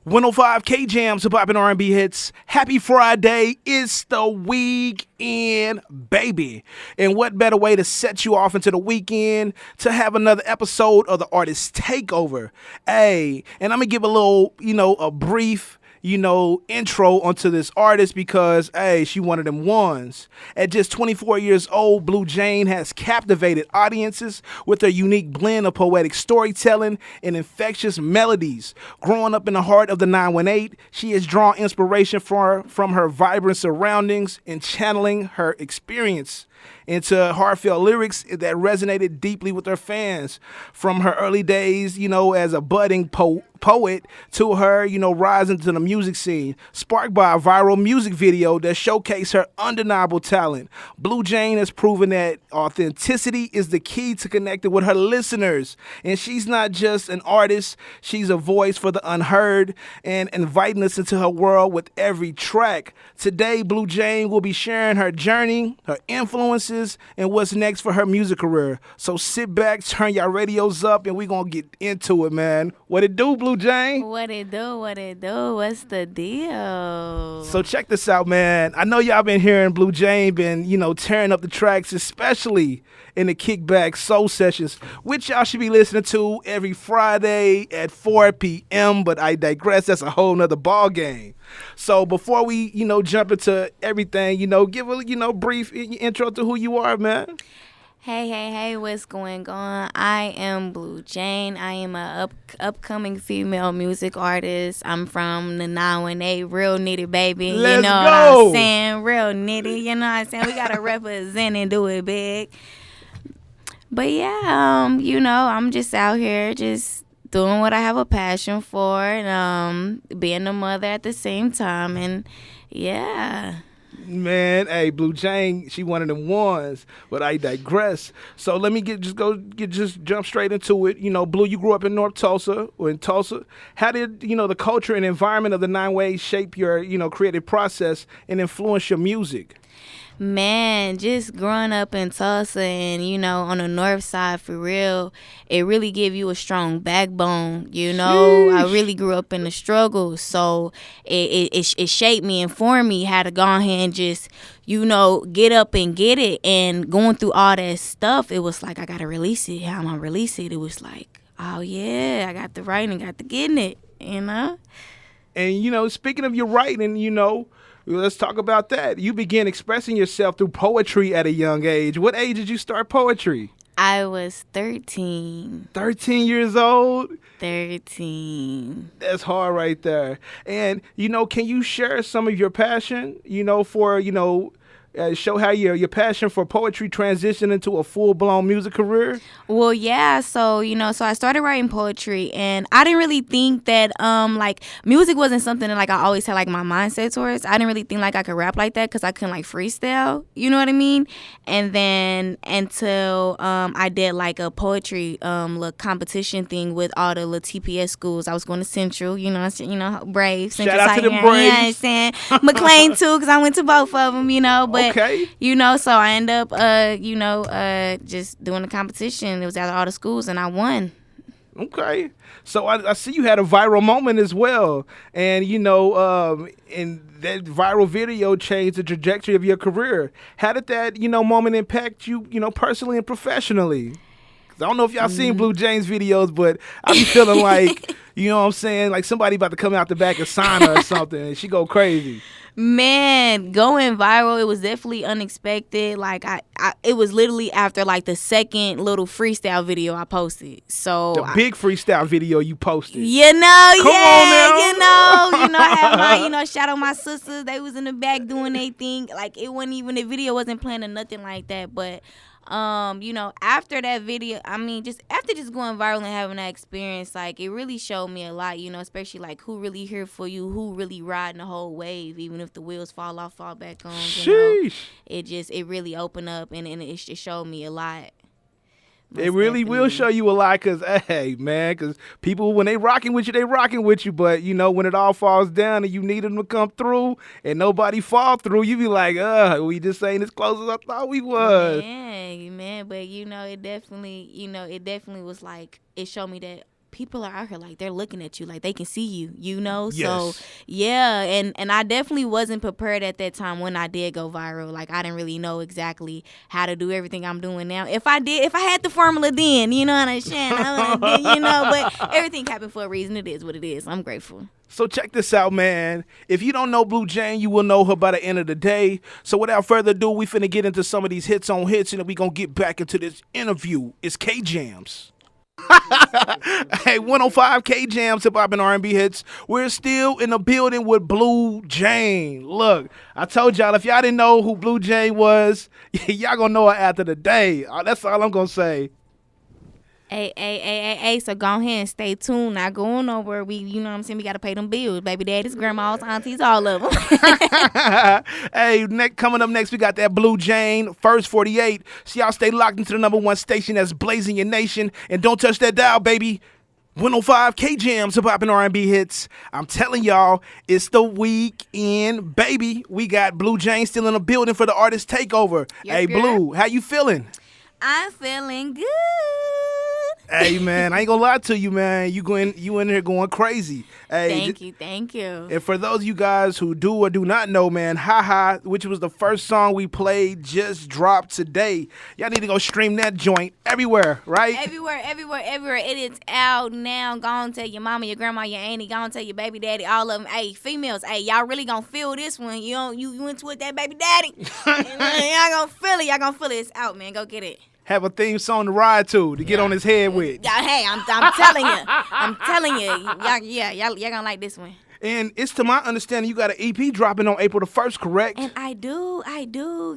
105 K Jams, hip hop and R&B hits. Happy Friday. It's the weekend, baby. And what better way to set you off into the weekend to have another episode of the artist Takeover. Hey, and I'm going to give a little, a brief intro onto this artist because, hey, she one of them ones. At just 24 years old, Blue Jane has captivated audiences with her unique blend of poetic storytelling and infectious melodies. Growing up in the heart of the 918, she has drawn inspiration from her vibrant surroundings and channeling her experience into heartfelt lyrics that resonated deeply with her fans. From her early days, as a budding poet to her, rising to the music scene, sparked by a viral music video that showcased her undeniable talent. Blue Jane has proven that authenticity is the key to connecting with her listeners. And she's not just an artist, she's a voice for the unheard and inviting us into her world with every track. Today, Blue Jane will be sharing her journey, her influences, and what's next for her music career. So sit back, turn your radios up, and we're going to get into it, man. What it do, Blue Jane? What it do? What's the deal? So check this out, man. I know y'all been hearing Blue Jane been, tearing up the tracks, especially in the Kickback Soul Sessions, which y'all should be listening to every Friday at 4 p.m., but I digress. That's a whole nother ball game. So before we, jump into everything, give a, brief intro to who you are, man. Hey, what's going on? I am Blue Jane. I am a upcoming female music artist. I'm from the 918, real nitty, baby. Let's what go. I'm saying? Real nitty, what I'm saying? We got to represent and do it big. But yeah, I'm just out here just doing what I have a passion for and being a mother at the same time. And yeah. Man, hey, Blue Jane, she one of them ones, but I digress. So let me just jump straight into it. Blue, you grew up in North Tulsa, or in Tulsa. How did, the culture and environment of the 918 shape your, creative process and influence your music? Man, just growing up in Tulsa and, on the north side, for real, it really give you a strong backbone, Sheesh. I really grew up in the struggle, so it shaped me and formed me how to go ahead and just, get up and get it. And going through all that stuff, it was like, I got to release it. How am I release it? It was like, oh, yeah, I got the writing, got the getting it, And, speaking of your writing, let's talk about that. You began expressing yourself through poetry at a young age. What age did you start poetry? I was 13. 13 years old? 13. That's hard right there. And, can you share some of your passion, for, show how your passion for poetry transitioned into a full-blown music career? Well, yeah. So, so I started writing poetry, and I didn't really think that, music wasn't something that, I always had, my mindset towards. I didn't really think, I could rap like that because I couldn't, freestyle. You know what I mean? And then until I did, a poetry little competition thing with all the little TPS schools. I was going to Central, Braves. Shout out to the Braves. You know what I'm saying? McLean, too, because I went to both of them, but okay. So I ended up, just doing the competition. It was at all the schools, and I won. Okay. So I see you had a viral moment as well. And, and that viral video changed the trajectory of your career. How did that, moment impact you, personally and professionally? 'Cause I don't know if y'all seen Blue Jane's videos, but I be feeling like, you know what I'm saying, like somebody about to come out the back and sign her or something, and she go crazy. Man, going viral, it was definitely unexpected. It was literally after the second little freestyle video I posted. So the big freestyle video you posted. Come on now. I had my, shout out my sisters. They was in the back doing their thing. It wasn't even, the video wasn't planned or nothing like that. But after that video, just after just going viral and having that experience, it really showed me a lot, especially who really here for you, who really riding the whole wave, even if the wheels fall off, fall back on. Sheesh. It really opened up and it showed me a lot. It really will show you a lot because, hey, man, because people, when they rocking with you. But, when it all falls down and you need them to come through and nobody fall through, you be like, we just ain't as close as I thought we was. Man. But, it definitely was it showed me that people are out here, like, they're looking at you, like, they can see you, you know? Yes. So, yeah, and I definitely wasn't prepared at that time when I did go viral. Like, I didn't really know exactly how to do everything I'm doing now. If I had the formula then, you know what I'm saying? But everything happened for a reason. It is what it is. I'm grateful. So check this out, man. If you don't know Blue Jane, you will know her by the end of the day. So without further ado, we finna get into some of these hits on hits, and then we gonna get back into this interview. It's K-Jams. Hey, 105 K-Jams, hip hop and R&B hits. We're still in the building with Blue Jane. Look, I told y'all, if y'all didn't know who Blue Jane was, y'all gonna know her after the day. That's all I'm gonna say. Hey, so go ahead and stay tuned. Not going nowhere. You know what I'm saying? We got to pay them bills. Baby daddies, grandmas, aunties, all of them. Hey, coming up next, we got that Blue Jane, First 48. So y'all stay locked into the number one station that's blazing your nation. And don't touch that dial, baby. 105 K-Jams, hip hop and R&B hits. I'm telling y'all, it's the weekend, baby. We got Blue Jane still in the building for the artist Takeover. Yes, hey, girl. Blue, how you feeling? I'm feeling good. Hey, man, I ain't gonna lie to you, man. You in here going crazy. Hey, Thank you. And for those of you guys who do or do not know, man, Haha, which was the first song we played, just dropped today. Y'all need to go stream that joint everywhere, right? Everywhere. It is out now. Go on, tell your mama, your grandma, your auntie. Go on, tell your baby daddy, all of them. Hey, females, hey, y'all really gonna feel this one. You into it, that baby daddy. Y'all gonna feel it. It's out, man. Go get it. Have a theme song to ride to get on his head with. Hey, I'm telling you, y'all gonna like this one. And it's to my understanding you got an EP dropping on April the 1st, correct? And I do.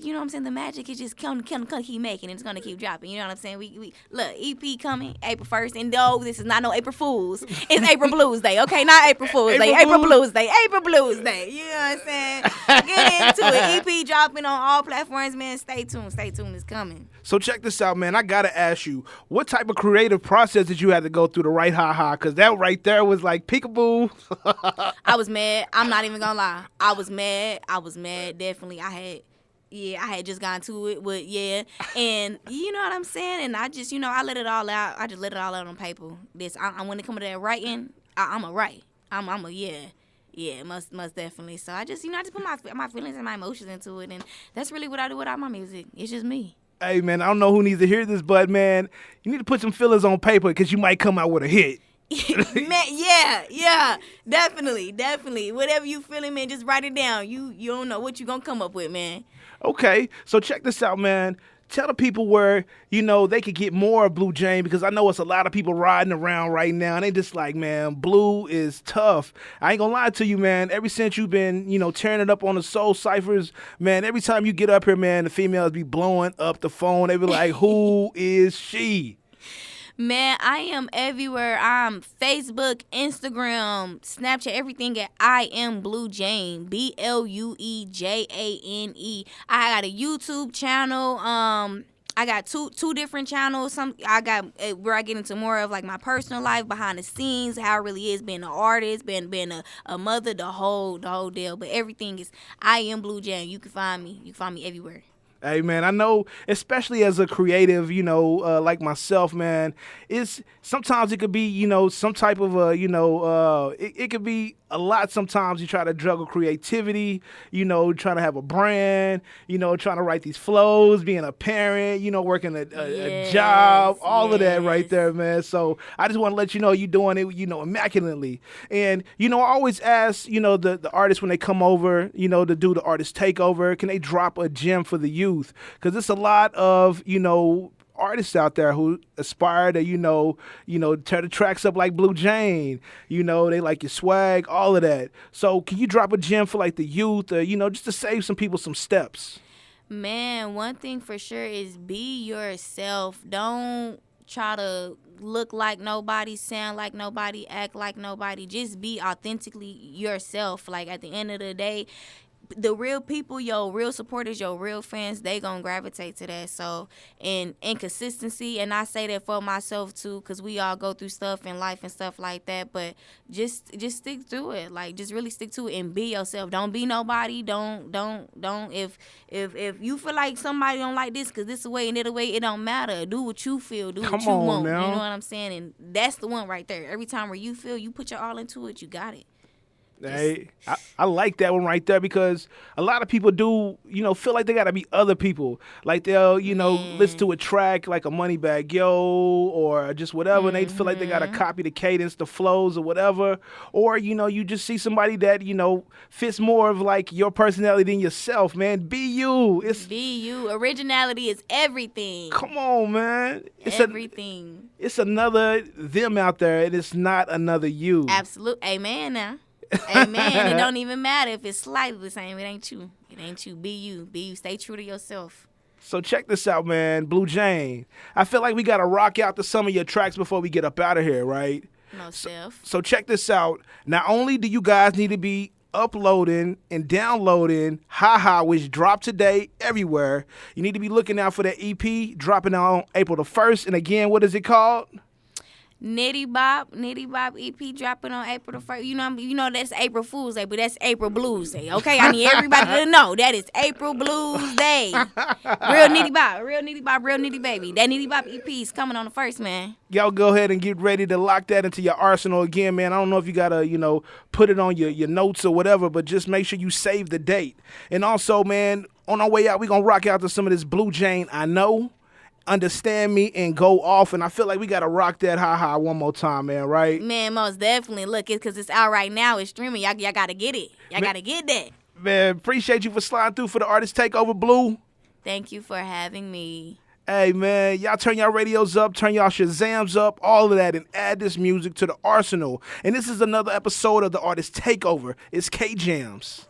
You know what I'm saying? The magic is just gonna keep making. It's gonna keep dropping. You know what I'm saying? We look, EP coming April 1st. And no, this is not no April Fools. It's April Blues Day, okay? Not April Fools Day. April Blues Day. You know what I'm saying? Get into it. EP dropping on all platforms, man. Stay tuned. It's coming. So check this out, man. I gotta ask you, what type of creative process did you have to go through to write Haha? Because that right there was like peekaboo. I was mad. I'm not even gonna lie. I was mad. Definitely. I had just gone to it, but yeah. And you know what I'm saying? And I just, I let it all out. I just let it all out on paper. When it comes to that writing, I'm a write. Yeah, most definitely. So I just put my feelings and my emotions into it, and that's really what I do without my music. It's just me. Hey, man, I don't know who needs to hear this, but, man, you need to put some feelings on paper because you might come out with a hit. Man, yeah, definitely. Whatever you feeling, man, just write it down. You don't know what you gonna come up with, man. Okay, so check this out, man. Tell the people where, they could get more of Blue Jane, because I know it's a lot of people riding around right now, and they just like, man, Blue is tough. I ain't gonna lie to you, man. Ever since you've been, tearing it up on the Soul Cyphers, man, every time you get up here, man, the females be blowing up the phone. They be like, who is she? Man, I am everywhere. I'm Facebook, Instagram, Snapchat, everything at I am Blue Jane, BLUEJANE. I got a YouTube channel. I got two different channels. I got where I get into more of like my personal life, behind the scenes, how it really is being an artist, being a mother, the whole deal. But everything is I am Blue Jane. You can find me. You can find me everywhere. Hey, man, I know, especially as a creative, like myself, man, sometimes it could be, some type of, it could be a lot. Sometimes you try to juggle creativity, trying to have a brand, trying to write these flows, being a parent, working a job, all of that right there, man. So I just want to let you know you're doing it, immaculately. And, I always ask, the artists when they come over, to do the artist takeover, can they drop a gem for the youth? Because it's a lot of, artists out there who aspire to, tear the tracks up like Blue Jane. They like your swag, all of that. So can you drop a gem for like the youth, just to save some people some steps? Man, one thing for sure is be yourself. Don't try to look like nobody, sound like nobody, act like nobody. Just be authentically yourself. Like at the end of the day, the real people, your real supporters, your real fans, they gonna gravitate to that. So, and consistency, and I say that for myself too, because we all go through stuff in life and stuff like that. But just stick to it, like just really stick to it and be yourself. Don't be nobody. Don't. If you feel like somebody don't like this because this way and that way, it don't matter. Do what you feel. Do what you want. Now. You know what I'm saying? And that's the one right there. Every time where you feel, you put your all into it. You got it. Hey, I like that one right there because a lot of people do, feel like they got to be other people. Like they'll, listen to a track like a Moneybagg Yo or just whatever, and they feel like they got to copy the cadence, the flows or whatever. Or, you just see somebody that, fits more of like your personality than yourself, man. Be you. Be you. Originality is everything. Come on, man. It's everything. It's another them out there, and it's not another you. Absolute. Amen now. Amen. It don't even matter if it's slightly the same. It ain't you. It ain't you. Be you. Be you. Stay true to yourself. So check this out, man. Blue Jane. I feel like we got to rock out to some of your tracks before we get up out of here, right? No self. So check this out. Not only do you guys need to be uploading and downloading Ha, which dropped today everywhere, you need to be looking out for that EP dropping on April the 1st. And again, what is it called? Nitty Bop EP dropping on April the 1st. You know that's April Fool's Day, but that's April Blues Day. Okay, I need everybody to know that is April Blues Day. Real Nitty Bop, real Nitty Baby. That Nitty Bop EP is coming on the 1st, man. Y'all go ahead and get ready to lock that into your arsenal again, man. I don't know if you gotta, put it on your notes or whatever, but just make sure you save the date. And also, man, on our way out, we gonna rock out to some of this Blue Jane I Know, Understand Me, and Go Off. And I feel like we got to rock that Ha one more time, man, right? Man, most definitely. Look, it's because it's out right now. It's streaming. Y'all got to get it. Y'all got to get that. Man, appreciate you for sliding through for the Artist Takeover, Blue. Thank you for having me. Hey, man, y'all turn y'all radios up, turn y'all Shazams up, all of that, and add this music to the arsenal. And this is another episode of the Artist Takeover. It's K-Jams.